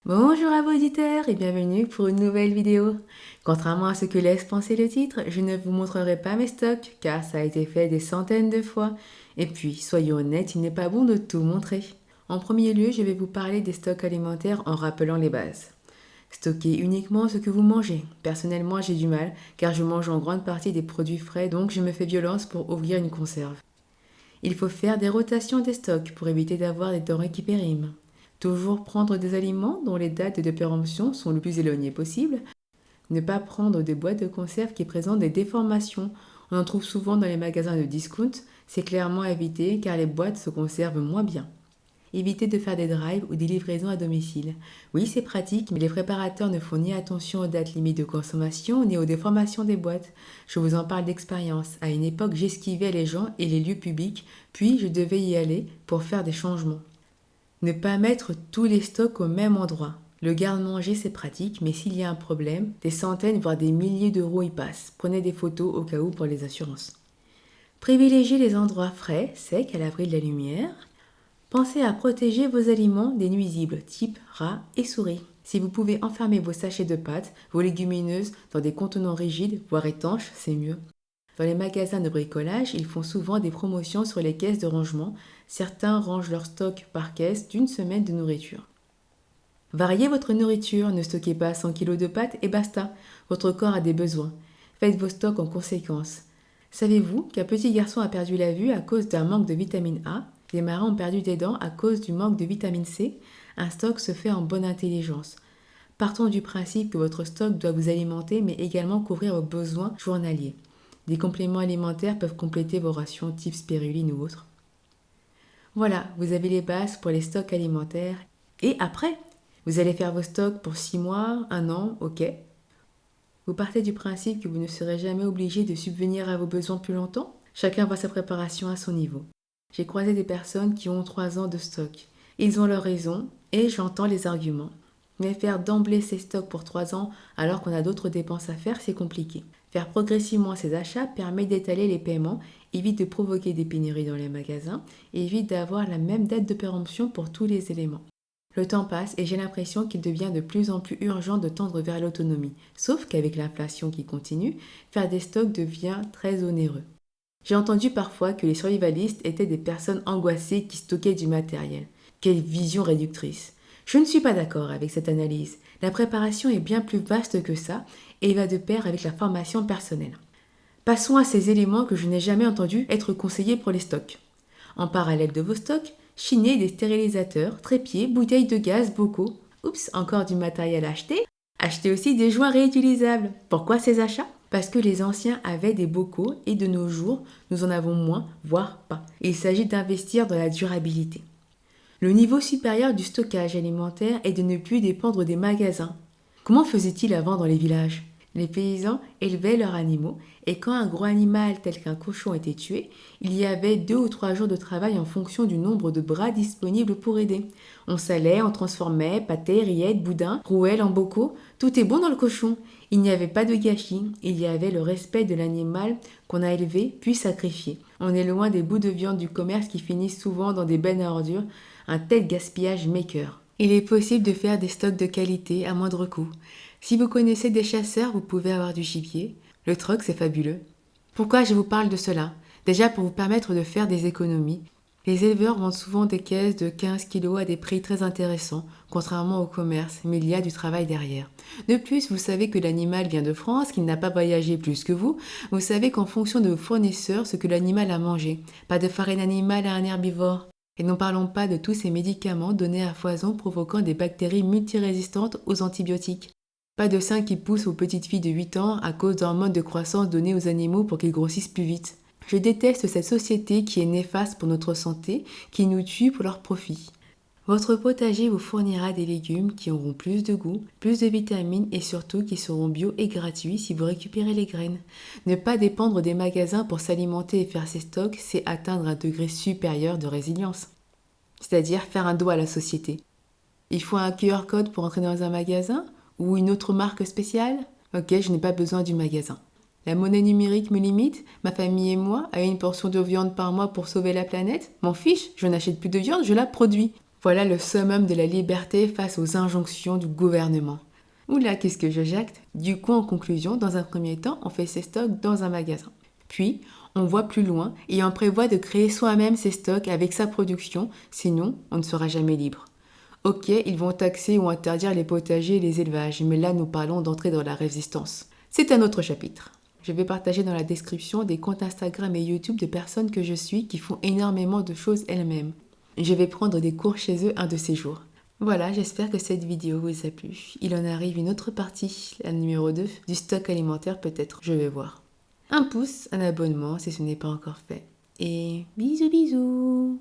Bonjour à vos auditeurs et bienvenue pour une nouvelle vidéo. Contrairement à ce que laisse penser le titre, je ne vous montrerai pas mes stocks car ça a été fait des centaines de fois. Et puis, soyons honnêtes, il n'est pas bon de tout montrer. En premier lieu, je vais vous parler des stocks alimentaires en rappelant les bases. Stocker uniquement ce que vous mangez. Personnellement, j'ai du mal car je mange en grande partie des produits frais donc je me fais violence pour ouvrir une conserve. Il faut faire des rotations des stocks pour éviter d'avoir des denrées qui périment. Toujours prendre des aliments dont les dates de péremption sont le plus éloignées possible. Ne pas prendre des boîtes de conserve qui présentent des déformations. On en trouve souvent dans les magasins de discount. C'est clairement à éviter car les boîtes se conservent moins bien. Évitez de faire des drives ou des livraisons à domicile. Oui, c'est pratique, mais les préparateurs ne font ni attention aux dates limites de consommation ni aux déformations des boîtes. Je vous en parle d'expérience. À une époque, j'esquivais les gens et les lieux publics, puis je devais y aller pour faire des changements. Ne pas mettre tous les stocks au même endroit. Le garde-manger, c'est pratique, mais s'il y a un problème, des centaines voire des milliers d'euros y passent. Prenez des photos au cas où pour les assurances. Privilégiez les endroits frais, secs, à l'abri de la lumière. Pensez à protéger vos aliments des nuisibles, type rats et souris. Si vous pouvez enfermer vos sachets de pâtes, vos légumineuses dans des contenants rigides, voire étanches, c'est mieux. Dans les magasins de bricolage, ils font souvent des promotions sur les caisses de rangement. Certains rangent leur stock par caisse d'une semaine de nourriture. Variez votre nourriture, ne stockez pas 100 kg de pâtes et basta. Votre corps a des besoins. Faites vos stocks en conséquence. Savez-vous qu'un petit garçon a perdu la vue à cause d'un manque de vitamine A? Des marins ont perdu des dents à cause du manque de vitamine C. Un stock se fait en bonne intelligence. Partons du principe que votre stock doit vous alimenter mais également couvrir vos besoins journaliers. Des compléments alimentaires peuvent compléter vos rations type spiruline ou autre. Voilà, vous avez les bases pour les stocks alimentaires. Et après, vous allez faire vos stocks pour 6 mois, 1 an, ok. Vous partez du principe que vous ne serez jamais obligé de subvenir à vos besoins plus longtemps. Chacun voit sa préparation à son niveau. J'ai croisé des personnes qui ont 3 ans de stock. Ils ont leur raison et j'entends les arguments. Mais faire d'emblée ses stocks pour 3 ans alors qu'on a d'autres dépenses à faire, c'est compliqué. Faire progressivement ses achats permet d'étaler les paiements, évite de provoquer des pénuries dans les magasins, et évite d'avoir la même date de péremption pour tous les éléments. Le temps passe et j'ai l'impression qu'il devient de plus en plus urgent de tendre vers l'autonomie. Sauf qu'avec l'inflation qui continue, faire des stocks devient très onéreux. J'ai entendu parfois que les survivalistes étaient des personnes angoissées qui stockaient du matériel. Quelle vision réductrice! Je ne suis pas d'accord avec cette analyse. La préparation est bien plus vaste que ça et va de pair avec la formation personnelle. Passons à ces éléments que je n'ai jamais entendu être conseillés pour les stocks. En parallèle de vos stocks, chinez des stérilisateurs, trépieds, bouteilles de gaz, bocaux. Oups, encore du matériel à acheter. Achetez aussi des joints réutilisables. Pourquoi ces achats? Parce que les anciens avaient des bocaux et de nos jours, nous en avons moins, voire pas. Il s'agit d'investir dans la durabilité. Le niveau supérieur du stockage alimentaire est de ne plus dépendre des magasins. Comment faisaient-ils avant dans les villages? Les paysans élevaient leurs animaux et quand un gros animal tel qu'un cochon était tué, il y avait 2 ou 3 jours de travail en fonction du nombre de bras disponibles pour aider. On salait, on transformait, pâté, rillettes, boudin, rouelle en bocaux, tout est bon dans le cochon. Il n'y avait pas de gâchis, il y avait le respect de l'animal qu'on a élevé puis sacrifié. On est loin des bouts de viande du commerce qui finissent souvent dans des bennes à ordures, un tel gaspillage m'écœure. Il est possible de faire des stocks de qualité à moindre coût. Si vous connaissez des chasseurs, vous pouvez avoir du gibier. Le troc, c'est fabuleux. Pourquoi je vous parle de cela? Déjà pour vous permettre de faire des économies. Les éleveurs vendent souvent des caisses de 15 kilos à des prix très intéressants, contrairement au commerce, mais il y a du travail derrière. De plus, vous savez que l'animal vient de France, qu'il n'a pas voyagé plus que vous. Vous savez qu'en fonction de vos fournisseurs, ce que l'animal a mangé. Pas de farine animale à un herbivore. Et n'en parlons pas de tous ces médicaments donnés à foison provoquant des bactéries multirésistantes aux antibiotiques. Pas de sein qui pousse aux petites filles de 8 ans à cause d'hormones de croissance données aux animaux pour qu'ils grossissent plus vite. Je déteste cette société qui est néfaste pour notre santé, qui nous tue pour leur profit. Votre potager vous fournira des légumes qui auront plus de goût, plus de vitamines et surtout qui seront bio et gratuits si vous récupérez les graines. Ne pas dépendre des magasins pour s'alimenter et faire ses stocks, c'est atteindre un degré supérieur de résilience. C'est-à-dire faire un doigt à la société. Il faut un QR code pour entrer dans un magasin? Ou une autre marque spéciale? Ok, je n'ai pas besoin du magasin. La monnaie numérique me limite, ma famille et moi, à une portion de viande par mois pour sauver la planète? M'en fiche, je n'achète plus de viande, je la produis. Voilà le summum de la liberté face aux injonctions du gouvernement. Oula, qu'est-ce que je jacte? Du coup, en conclusion, dans un premier temps, on fait ses stocks dans un magasin. Puis, on voit plus loin et on prévoit de créer soi-même ses stocks avec sa production, sinon on ne sera jamais libre. Ok, ils vont taxer ou interdire les potagers et les élevages, mais là nous parlons d'entrer dans la résistance. C'est un autre chapitre. Je vais partager dans la description des comptes Instagram et YouTube de personnes que je suis qui font énormément de choses elles-mêmes. Je vais prendre des cours chez eux un de ces jours. Voilà, j'espère que cette vidéo vous a plu. Il en arrive une autre partie, la numéro 2, du stock alimentaire peut-être, je vais voir. Un pouce, un abonnement si ce n'est pas encore fait. Et bisous bisous.